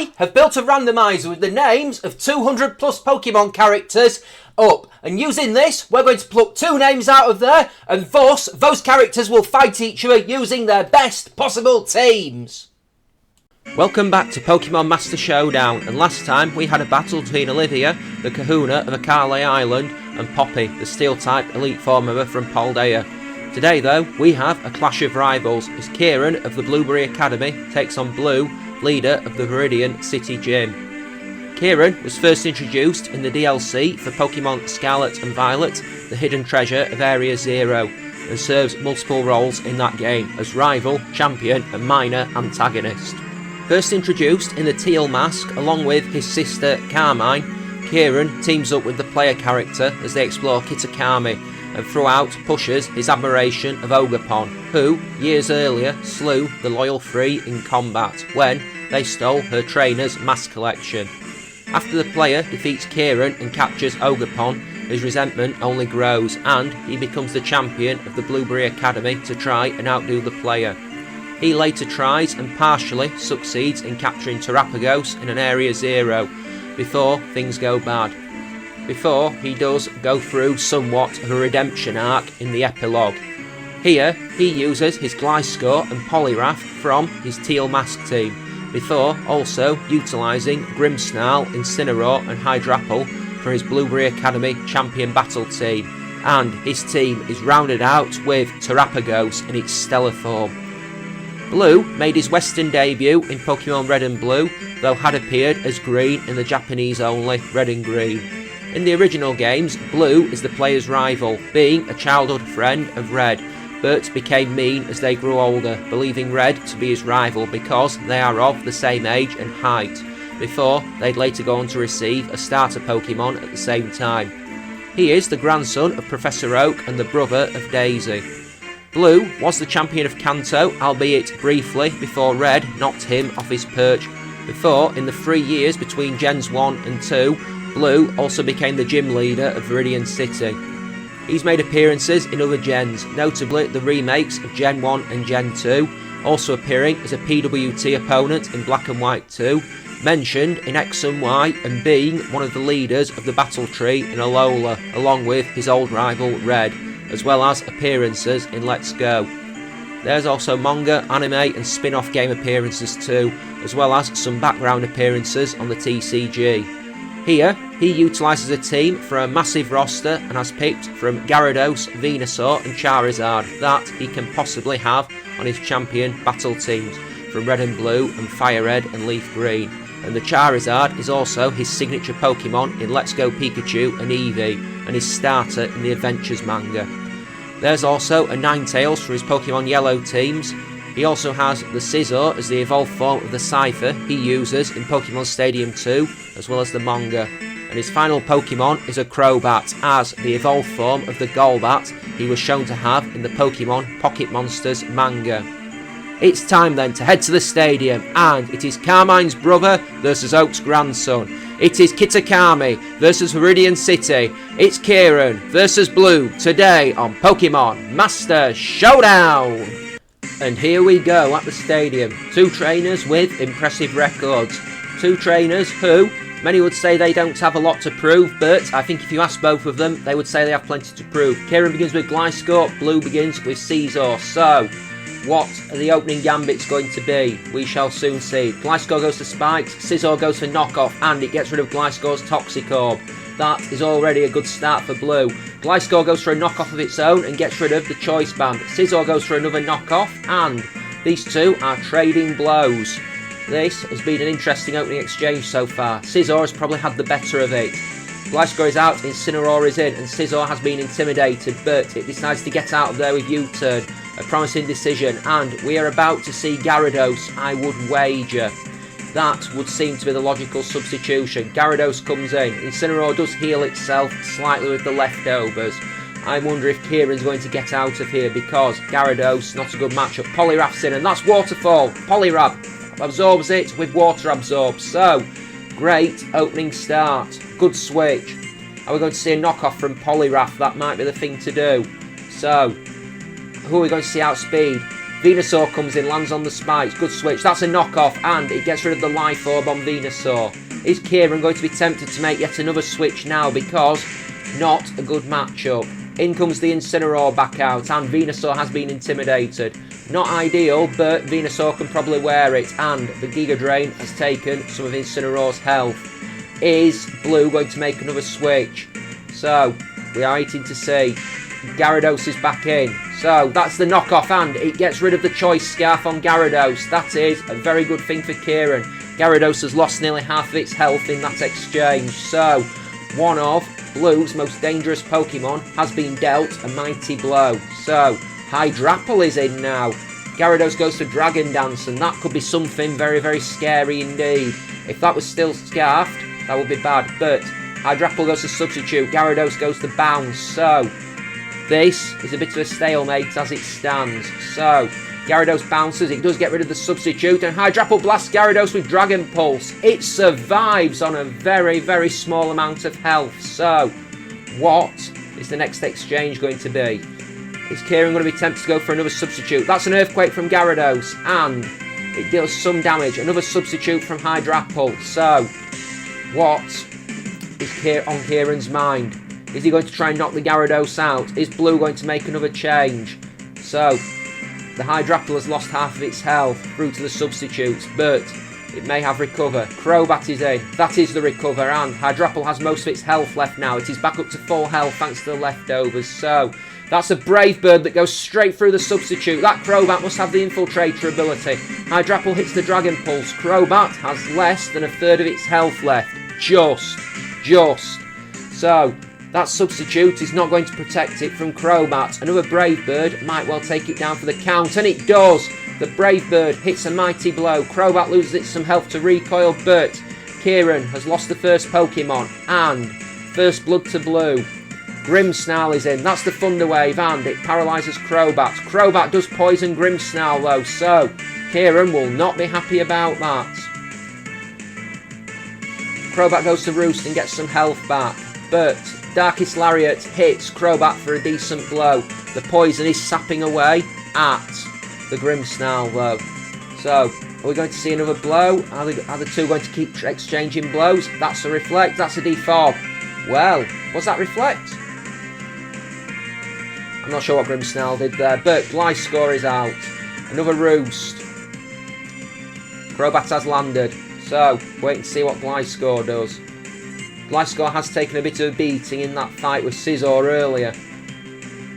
I have built a randomizer with the names of 200 plus Pokemon characters up, and using this we're going to pluck 2 names out of there, and thus those characters will fight each other using their best possible teams. Welcome back to Pokemon Master Showdown, and last time we had a battle between Olivia, the Kahuna of Akale Island, and Poppy, the Steel-type Elite Four member from Paldea. Today though, we have a clash of rivals as Kieran of the Blueberry Academy takes on Blue, leader of the Viridian City Gym. Kieran was first introduced in the DLC for Pokemon Scarlet and Violet, the hidden treasure of Area Zero, and serves multiple roles in that game as rival, champion and minor antagonist. First introduced in the teal mask along with his sister Carmine, Kieran teams up with the player character as they explore Kitakami, and throughout pushes his admiration of Ogerpon, who, years earlier, slew the Loyal Three in combat when they stole her trainer's mask collection. After the player defeats Kieran and captures Ogerpon, his resentment only grows and he becomes the champion of the Blueberry Academy to try and outdo the player. He later tries and partially succeeds in capturing Terrapagos in an Area Zero before things go bad. Before he does go through somewhat of a redemption arc in the epilogue. Here he uses his Gliscor and Poliwrath from his Teal Mask team, before also utilising Grimmsnarl, Incineroar and Hydrapple for his Blueberry Academy champion battle team, and his team is rounded out with Terrapagos in its stellar form. Blue made his Western debut in Pokemon Red and Blue, though had appeared as Green in the Japanese only Red and Green. In the original games, Blue is the player's rival, being a childhood friend of Red, but became mean as they grew older, believing Red to be his rival because they are of the same age and height, before they'd later go on to receive a starter Pokemon at the same time. He is the grandson of Professor Oak and the brother of Daisy. Blue was the champion of Kanto, albeit briefly, before Red knocked him off his perch, before, in the 3 years between Gens 1 and 2, Blue also became the gym leader of Viridian City. He's made appearances in other gens, notably the remakes of Gen 1 and Gen 2, also appearing as a PWT opponent in Black and White 2, mentioned in X and Y, and being one of the leaders of the battle tree in Alola, along with his old rival Red, as well as appearances in Let's Go. There's also manga, anime and spin-off game appearances too, as well as some background appearances on the TCG. Here, he utilises a team for a massive roster and has picked from Gyarados, Venusaur and Charizard that he can possibly have on his champion battle teams from Red and Blue and Fire Red and Leaf Green. And the Charizard is also his signature Pokemon in Let's Go Pikachu and Eevee, and his starter in the Adventures manga. There's also a Ninetales for his Pokemon Yellow teams. He also has the Scizor as the evolved form of the Cypher he uses in Pokemon Stadium 2, as well as the manga. And his final Pokemon is a Crobat, as the evolved form of the Golbat he was shown to have in the Pokemon Pocket Monsters manga. It's time then to head to the stadium, and it is Carmine's brother versus Oak's grandson. It is Kitakami versus Viridian City. It's Kieran versus Blue today on Pokemon Master Showdown. And here we go at the stadium. 2 trainers with impressive records. 2 trainers who, many would say they don't have a lot to prove, but I think if you ask both of them, they would say they have plenty to prove. Kieran begins with Gliscor, Blue begins with Scizor. So, what are the opening gambits going to be? We shall soon see. Gliscor goes to Spikes, Scizor goes for Knockoff, and it gets rid of Gliscor's Toxicorp. That is already a good start for Blue. Gliscor goes for a knockoff of its own and gets rid of the Choice Band. Scizor goes for another knockoff, and these two are trading blows. This has been an interesting opening exchange so far. Scizor has probably had the better of it. Gliscor is out, Incineroar is in, and Scizor has been intimidated, but it decides to get out of there with U-turn. A promising decision, and we are about to see Gyarados, I would wager. That would seem to be the logical substitution. Gyarados comes in. Incineroar does heal itself slightly with the leftovers. I wonder if Kieran's going to get out of here because Gyarados, not a good matchup. Poliwrath's in, and that's Waterfall. Poliwrath absorbs it with Water Absorb. So, great opening start. Good switch. Are we going to see a knockoff from Poliwrath? That might be the thing to do. So, who are we going to see outspeed? Venusaur comes in, lands on the spikes. Good switch. That's a knockoff, and it gets rid of the life orb on Venusaur. Is Kieran going to be tempted to make yet another switch now? Because not a good matchup. In comes the Incineroar back out, and Venusaur has been intimidated. Not ideal, but Venusaur can probably wear it, and the Giga Drain has taken some of Incineroar's health. Is Blue going to make another switch? So, we are waiting to see. Gyarados is back in. So, that's the knockoff, and it gets rid of the Choice Scarf on Gyarados. That is a very good thing for Kieran. Gyarados has lost nearly half of its health in that exchange. So, one of Blue's most dangerous Pokemon has been dealt a mighty blow. So, Hydrapple is in now. Gyarados goes to Dragon Dance, and that could be something very, very scary indeed. If that was still Scarfed, that would be bad. But Hydrapple goes to Substitute. Gyarados goes to Bounce. So, this is a bit of a stalemate as it stands. So, Gyarados bounces. It does get rid of the Substitute. And Hydrapple blasts Gyarados with Dragon Pulse. It survives on a very, very small amount of health. So, what is the next exchange going to be? Is Kieran going to be tempted to go for another Substitute? That's an Earthquake from Gyarados. And it deals some damage. Another Substitute from Hydrapple. So, what is on Kieran's mind? Is he going to try and knock the Gyarados out? Is Blue going to make another change? So, the Hydrapple has lost half of its health through to the Substitutes, but it may have recover. Crobat is in. That is the recover, and Hydrapple has most of its health left now. It is back up to full health thanks to the leftovers. So, that's a Brave Bird that goes straight through the Substitute. That Crobat must have the Infiltrator ability. Hydrapple hits the Dragon Pulse. Crobat has less than a third of its health left. Just. So, that Substitute is not going to protect it from Crobat. Another Brave Bird might well take it down for the count, and it does. The Brave Bird hits a mighty blow. Crobat loses some health to recoil, but Kieran has lost the first Pokemon, and First Blood to Blue. Grimmsnarl is in. That's the Thunder Wave, and it paralyses Crobat. Crobat does poison Grimmsnarl though, so Kieran will not be happy about that. Crobat goes to Roost and gets some health back, but Darkest Lariat hits Crobat for a decent blow. The poison is sapping away at the Grimmsnarl though. So, are we going to see another blow? Are the two going to keep exchanging blows? That's a Reflect, that's a Defog. Well, was that Reflect? I'm not sure what Grimmsnarl did there, but Gliscor is out. Another Roost. Crobat has landed, so wait and see what Gliscor does. Gliscor has taken a bit of a beating in that fight with Scizor earlier.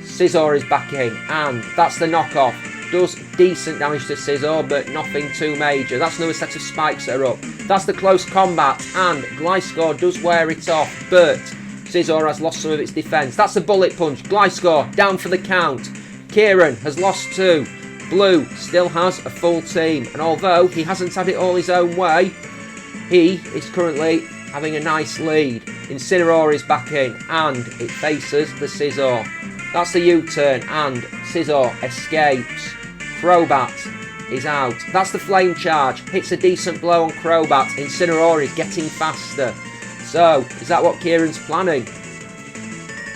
Scizor is back in, and that's the knockoff. Does decent damage to Scizor, but nothing too major. That's another set of spikes that are up. That's the close combat, and Gliscor does wear it off, but Scizor has lost some of its defence. That's a Bullet Punch. Gliscor down for the count. Kieran has lost 2. Blue still has a full team, and although he hasn't had it all his own way, he is currently having a nice lead. Incineroar is back in, and it faces the Scizor. That's the U-turn, and Scizor escapes. Crobat is out. That's the Flame Charge. Hits a decent blow on Crobat. Incineroar is getting faster. So, is that what Kieran's planning?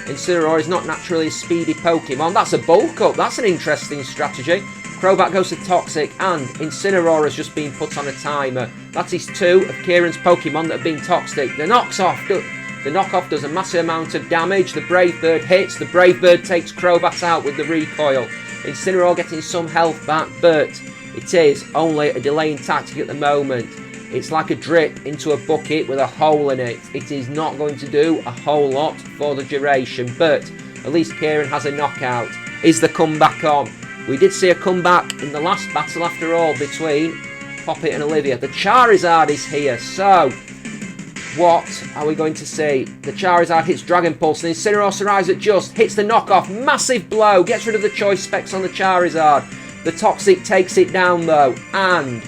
Incineroar is not naturally a speedy Pokemon. That's a Bulk Up. That's an interesting strategy. Crobat goes to Toxic, and Incineroar has just been put on a timer. That is 2 of Kieran's Pokemon that have been Toxic. The knockoff does a massive amount of damage. The Brave Bird hits. The Brave Bird takes Crobat out with the recoil. Incineroar getting some health back, but it is only a delaying tactic at the moment. It's like a drip into a bucket with a hole in it. It is not going to do a whole lot for the duration, but at least Kieran has a knockout. Is the comeback on? We did see a comeback in the last battle after all between Poppet and Olivia. The Charizard is here, so what are we going to see? The Charizard hits Dragon Pulse, and Incineroar survives at just, hits the knockoff, massive blow, gets rid of the choice specs on the Charizard. The Toxic takes it down though, and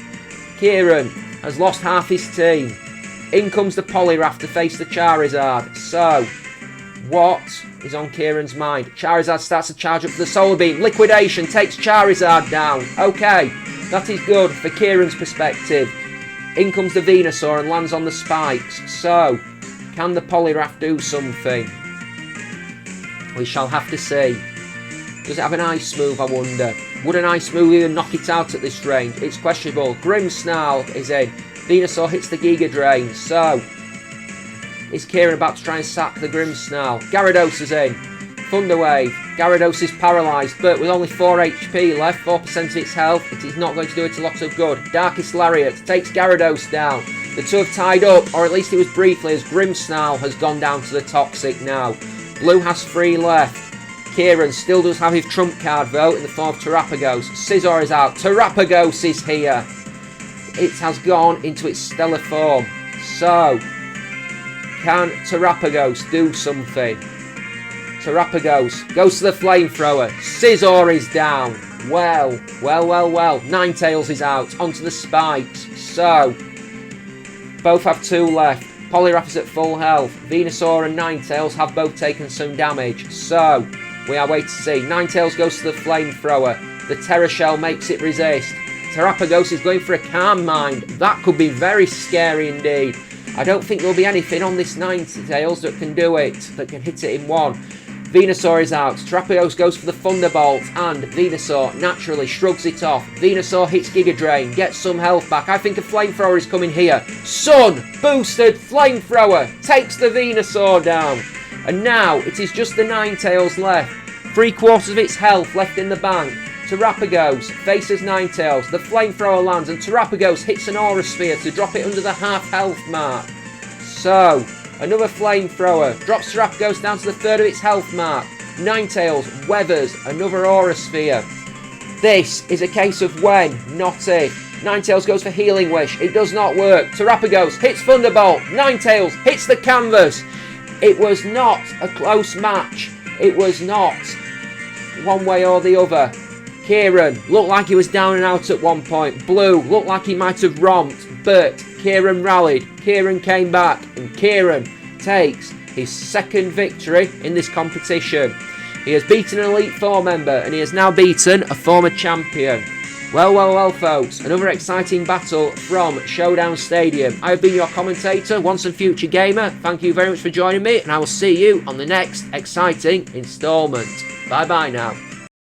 Kieran has lost half his team. In comes the Poliwrath to face the Charizard. So, what is on Kieran's mind? Charizard starts to charge up for the Solar Beam. Liquidation takes Charizard down. Okay, that is good for Kieran's perspective. In comes the Venusaur and lands on the spikes. So, can the Poliwrath do something? We shall have to see. Does it have an ice move, I wonder? Would an ice move even knock it out at this range? It's questionable. Grimmsnarl is in. Venusaur hits the Giga Drain. So, is Kieran about to try and sack the Grimmsnarl? Gyarados is in. Thunder Wave. Gyarados is paralysed, but with only 4 HP left, 4% of its health, it is not going to do it a lot of good. Darkest Lariat takes Gyarados down. The two have tied up, or at least it was briefly, as Grimmsnarl has gone down to the Toxic now. Blue has 3 left. Kieran still does have his trump card though, in the form of Terrapagos. Scizor is out. Terrapagos is here. It has gone into its stellar form. So, can Terrapagos do something? Terrapagos goes to the flamethrower. Scizor is down. Well. Ninetales is out. Onto the spikes. So, both have 2 left. Poliwrath is at full health. Venusaur and Ninetales have both taken some damage. So, we are waiting to see. Ninetales goes to the flamethrower. The Terra Shell makes it resist. Terrapagos is going for a Calm Mind. That could be very scary indeed. I don't think there'll be anything on this Ninetales that can do it, that can hit it in one. Venusaur is out. Terrapagos goes for the Thunderbolt, and Venusaur naturally shrugs it off. Venusaur hits Giga Drain, gets some health back. I think a Flamethrower is coming here. Sun boosted Flamethrower takes the Venusaur down. And now it is just the Ninetales left. 3/4 of its health left in the bank. Terrapagos faces Ninetales. The Flamethrower lands and Terrapagos hits an Aura Sphere to drop it under the half health mark. So, another Flamethrower drops Terrapagos down to the 1/3 of its health mark. Ninetales weathers another Aura Sphere. This is a case of when, not if. Ninetales goes for Healing Wish. It does not work. Terrapagos hits Thunderbolt. Ninetales hits the canvas. It was not a close match. It was not one way or the other. Kieran looked like he was down and out at one point. Blue looked like he might have romped, but Kieran rallied. Kieran came back, and Kieran takes his 2nd victory in this competition. He has beaten an Elite Four member, and he has now beaten a former champion. Well, folks, another exciting battle from Showdown Stadium. I have been your commentator, once and future gamer. Thank you very much for joining me, and I will see you on the next exciting instalment. Bye-bye now.